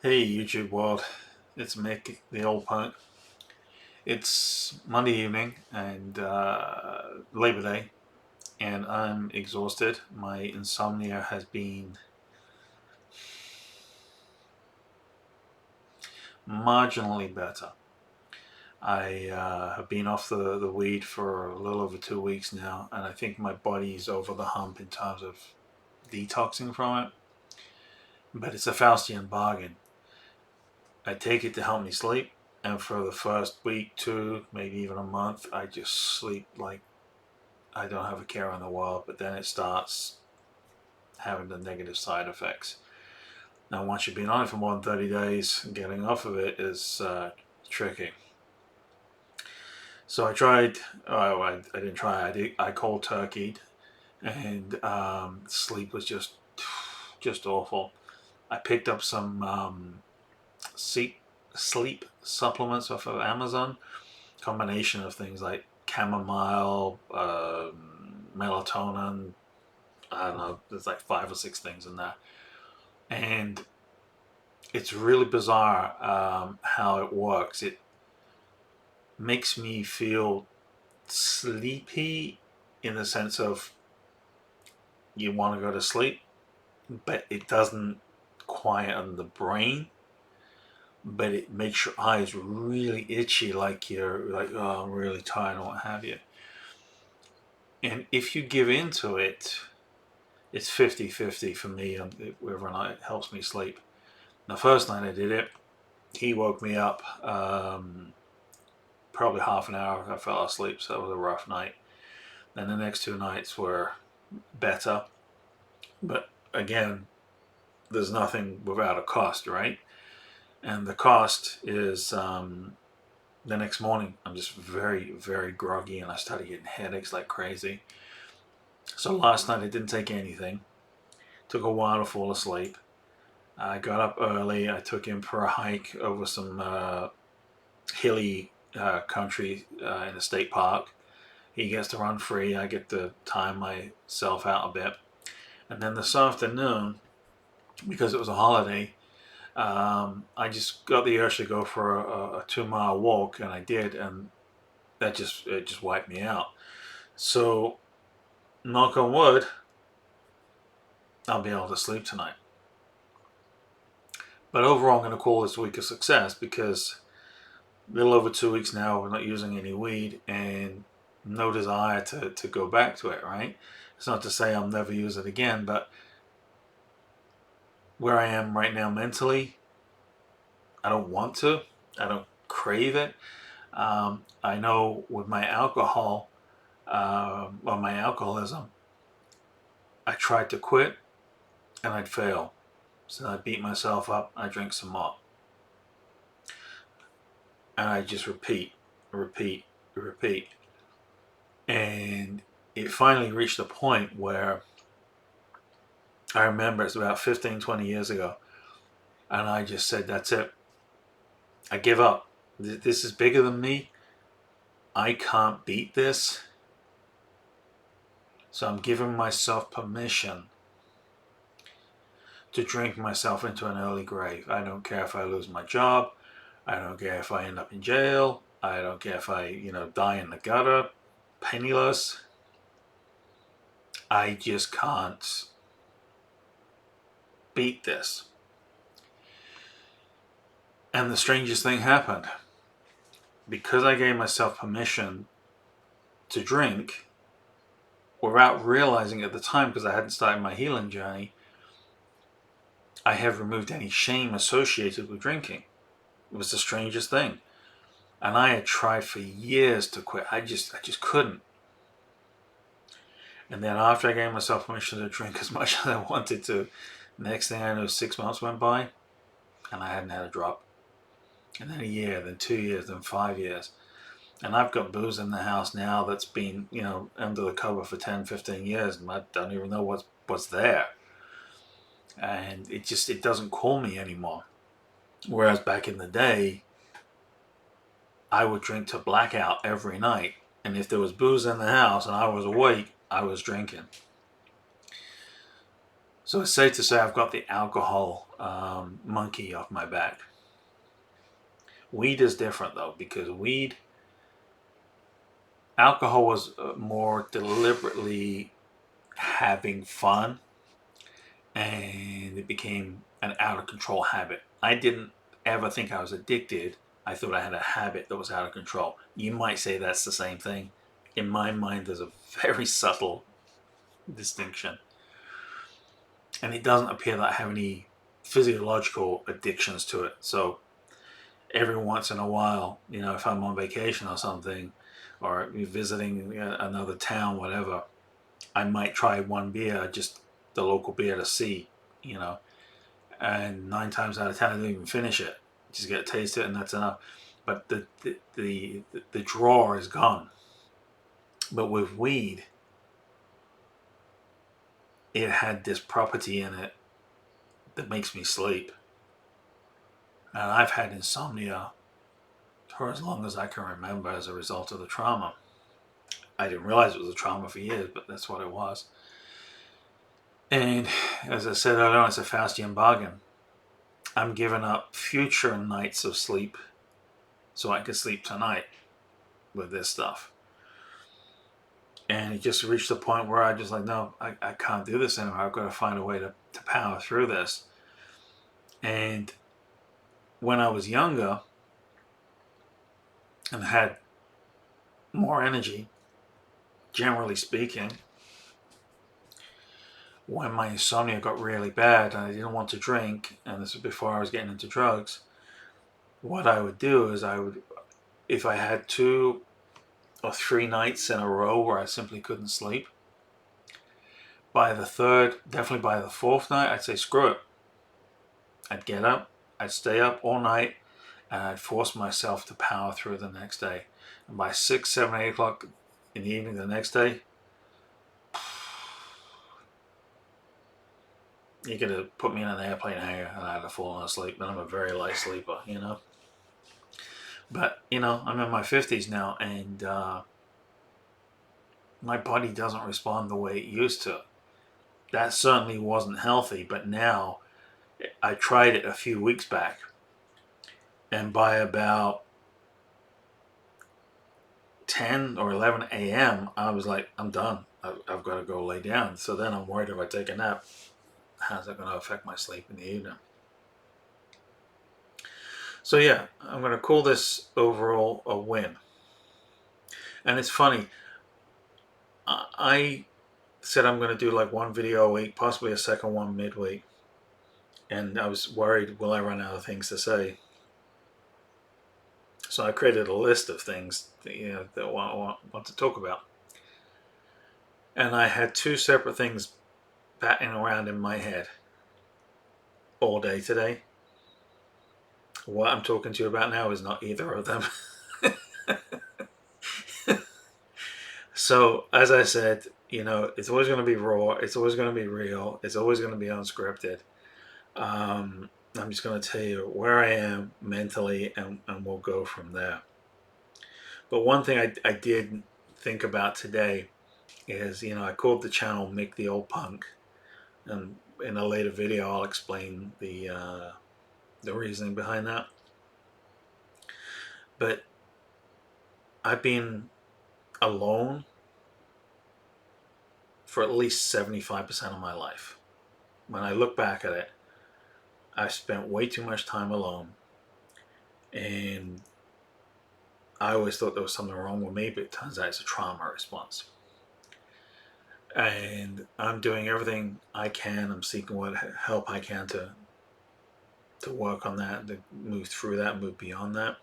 Hey YouTube world, it's Mick, the old punk. It's Monday evening and Labor Day, and I'm exhausted. My insomnia has been marginally better. I have been off the weed for a little over 2 weeks now, and I think my body's over the hump in terms of detoxing from it. But it's a Faustian bargain. I take it to help me sleep, and for the first week, two, maybe even a month, I just sleep like I don't have a care in the world, but then it starts having the negative side effects. Now, once you've been on it for more than 30 days, getting off of it is tricky. So I tried, I didn't try, I cold turkeyed, and sleep was just awful. I picked up some sleep supplements off of Amazon, combination of things like chamomile, melatonin, I don't know, there's like 5 or 6 things in there. And it's really bizarre how it works. It makes me feel sleepy in the sense of you want to go to sleep, but it doesn't quieten the brain. But it makes your eyes really itchy, like you're like, oh, I'm really tired, and what have you. And if you give into it, it's 50-50 for me on whether or not it helps me sleep. The first night I did it, he woke me up probably half an hour after I fell asleep, so that was a rough night. Then the next 2 nights were better, but again, there's nothing without a cost, right? And the cost is the next morning I'm just very, very groggy, and I started getting headaches like crazy. So last night I didn't take anything. Took a while to fall asleep. I got up early. I took him for a hike over some hilly country in a state park. He gets to run free. I get to time myself out a bit. And then this afternoon, because it was a holiday, I just got the urge to go for a 2 mile walk, and I did, and it just wiped me out. So, knock on wood, I'll be able to sleep tonight. But overall, I'm going to call this week a success because a little over 2 weeks now, we're not using any weed, and no desire to go back to it, right? It's not to say I'll never use it again, but where I am right now mentally, I don't want to. I don't crave it. I know with my alcohol, or my alcoholism, I tried to quit and I'd fail. So I beat myself up, I drink some more. And I just repeat, repeat. And it finally reached a point where I remember it's about 15, 20 years ago. And I just said, that's it. I give up. This is bigger than me. I can't beat this. So I'm giving myself permission to drink myself into an early grave. I don't care if I lose my job. I don't care if I end up in jail. I don't care if I, die in the gutter, penniless. I just can't beat this. And the strangest thing happened. Because I gave myself permission to drink without realizing at the time, because I hadn't started my healing journey, I have removed any shame associated with drinking. It was the strangest thing. And I had tried for years to quit. I just couldn't. And then after I gave myself permission to drink as much as I wanted to, next thing I know, 6 months went by and I hadn't had a drop. And then a year, then 2 years, then 5 years. And I've got booze in the house now that's been, under the cover for 10, 15 years, and I don't even know what's there. And it doesn't call me anymore. Whereas back in the day, I would drink to blackout every night. And if there was booze in the house and I was awake, I was drinking. So it's safe to say I've got the alcohol monkey off my back. Weed is different though, because alcohol was more deliberately having fun, and it became an out of control habit. I didn't ever think I was addicted. I thought I had a habit that was out of control. You might say that's the same thing. In my mind, there's a very subtle distinction. And it doesn't appear that I have any physiological addictions to it. So every once in a while, if I'm on vacation or something, or visiting another town, whatever, I might try one beer, just the local beer to see, and 9 times out of 10 I don't even finish it. Just get a taste of it, and that's enough. But the draw is gone. But with weed, it had this property in it that makes me sleep. And I've had insomnia for as long as I can remember as a result of the trauma. I didn't realize it was a trauma for years, but that's what it was. And as I said earlier, it's a Faustian bargain. I'm giving up future nights of sleep so I can sleep tonight with this stuff. And it just reached the point where I just like, no, I can't do this anymore. I've got to find a way to power through this. And when I was younger and had more energy, generally speaking, when my insomnia got really bad and I didn't want to drink, and this was before I was getting into drugs, what I would do is if I had 2 or 3 nights in a row where I simply couldn't sleep, by the third, definitely by the fourth night, I'd say screw it. I'd get up, I'd stay up all night, and I'd force myself to power through the next day. And by 6, 7, 8 o'clock in the evening the next day, you could have put me in an airplane hangar and I'd have fallen asleep. And I'm a very light sleeper, But, I'm in my 50s now, and my body doesn't respond the way it used to. That certainly wasn't healthy, but now I tried it a few weeks back, and by about 10 or 11 a.m., I was like, I'm done. I've got to go lay down. So then I'm worried if I take a nap, how's that going to affect my sleep in the evening? So yeah, I'm going to call this overall a win. And it's funny, I said I'm going to do like one video a week, possibly a second one midweek. And I was worried, will I run out of things to say? So I created a list of things that I want to talk about. And I had 2 separate things batting around in my head all day today. What I'm talking to you about now is not either of them. So, as I said, it's always going to be raw. It's always going to be real. It's always going to be unscripted. I'm just going to tell you where I am mentally, and we'll go from there. But one thing I did think about today is, I called the channel Mick the Old Punk. And in a later video, I'll explain the reasoning behind that. But I've been alone for at least 75% of my life. When I look back at it, I've spent way too much time alone. And I always thought there was something wrong with me, but it turns out it's a trauma response. And I'm doing everything I can. I'm seeking what help I can to work on that, to move through that, move beyond that.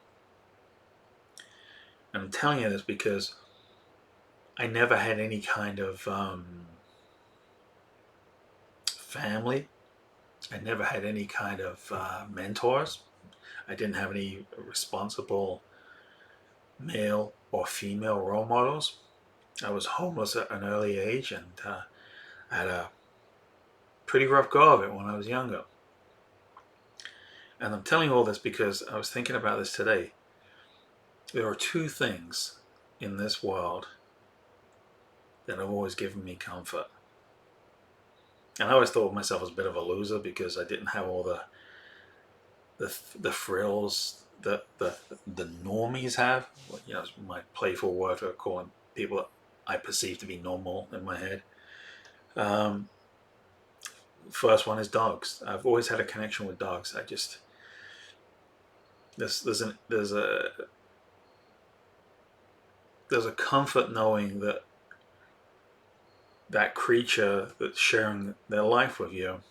And I'm telling you this because I never had any kind of family. I never had any kind of mentors. I didn't have any responsible male or female role models. I was homeless at an early age, and I had a pretty rough go of it when I was younger. And I'm telling you all this because I was thinking about this today. There are 2 things in this world that have always given me comfort. And I always thought of myself as a bit of a loser because I didn't have all the frills that the normies have. You know, it's my playful word for calling people that I perceive to be normal in my head. Um, First one is dogs. I've always had a connection with dogs. I just there's a comfort knowing that that creature that's sharing their life with you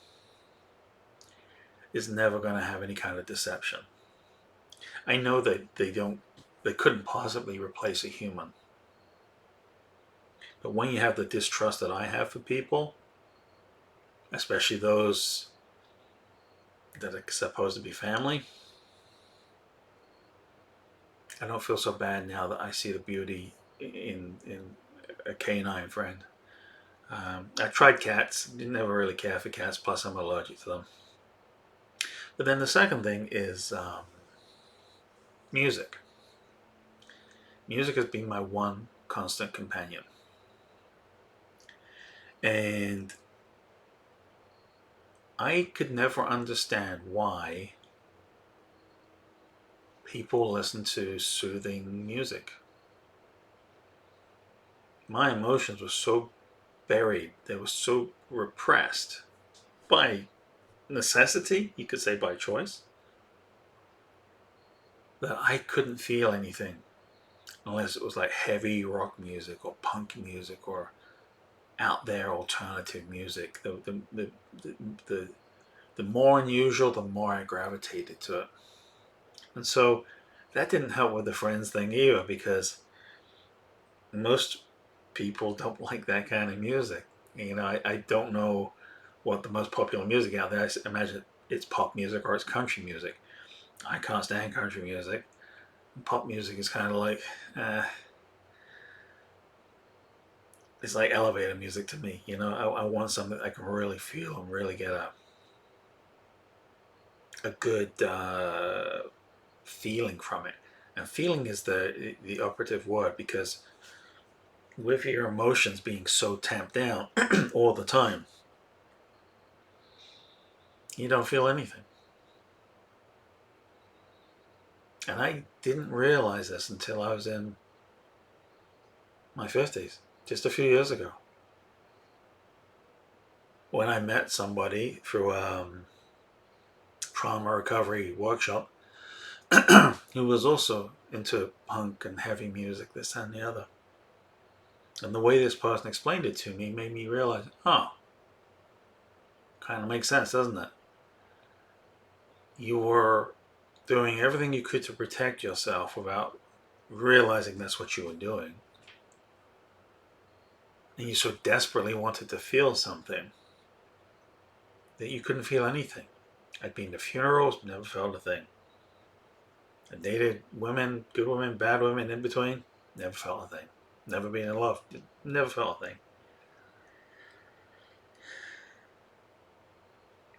is never going to have any kind of deception. I know that they couldn't possibly replace a human. But when you have the distrust that I have for people, especially those that are supposed to be family, I don't feel so bad now that I see the beauty in a canine friend. I tried cats, didn't never really care for cats, plus I'm allergic to them. But then the second thing is music. Music has been my one constant companion. And I could never understand why people listen to soothing music. My emotions were so buried, they were so repressed by necessity, you could say by choice, that I couldn't feel anything unless it was like heavy rock music or punk music or out there alternative music. The, the more unusual, the more I gravitated to it. And so that didn't help with the friends thing either, because most people don't like that kind of music. You know, I don't know what the most popular music out there. I imagine it's pop music or it's country music. I can't stand country music. Pop music is kind of like, it's like elevator music to me. You know, I want something I can really feel and really get a good feeling from it. And feeling is the operative word, because with your emotions being so tamped down all the time, you don't feel anything. And I didn't realize this until I was in my 50s, just a few years ago, when I met somebody through a trauma recovery workshop who was also into punk and heavy music, this and the other. And the way this person explained it to me made me realize, oh, kind of makes sense, doesn't it? You were doing everything you could to protect yourself without realizing that's what you were doing. And you so desperately wanted to feel something that you couldn't feel anything. I'd been to funerals, never felt a thing. I dated women, good women, bad women, in between, never felt a thing. Never been in love, never felt a thing.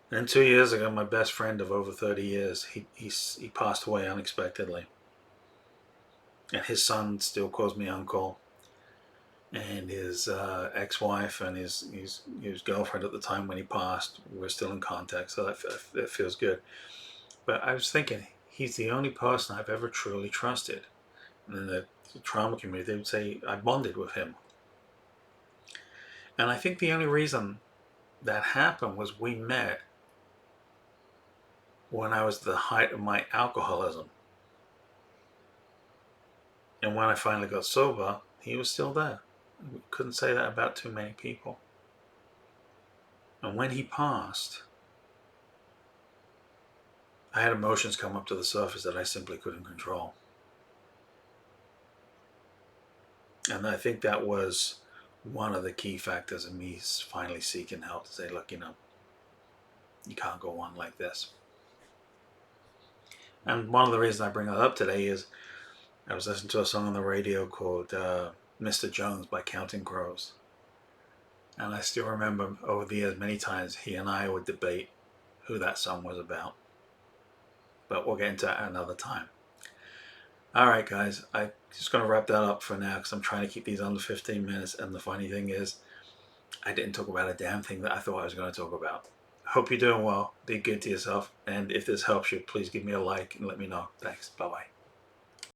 And 2 years ago, my best friend of over 30 years, he passed away unexpectedly. And his son still calls me uncle. And his ex-wife and his girlfriend at the time when he passed, we're still in contact, so that feels good. But I was thinking, he's the only person I've ever truly trusted. And in the trauma community, they would say I bonded with him. And I think the only reason that happened was we met when I was at the height of my alcoholism. And when I finally got sober, he was still there. We couldn't say that about too many people. And when he passed, I had emotions come up to the surface that I simply couldn't control. And I think that was one of the key factors in me finally seeking help to say, look, you know, you can't go on like this. And one of the reasons I bring that up today is I was listening to a song on the radio called Mr. Jones by Counting Crows. And I still remember over the years many times he and I would debate who that song was about. But we'll get into that another time. All right, guys, I'm just going to wrap that up for now because I'm trying to keep these under 15 minutes. And the funny thing is, I didn't talk about a damn thing that I thought I was going to talk about. Hope you're doing well. Be good to yourself. And if this helps you, please give me a like and let me know. Thanks. Bye-bye.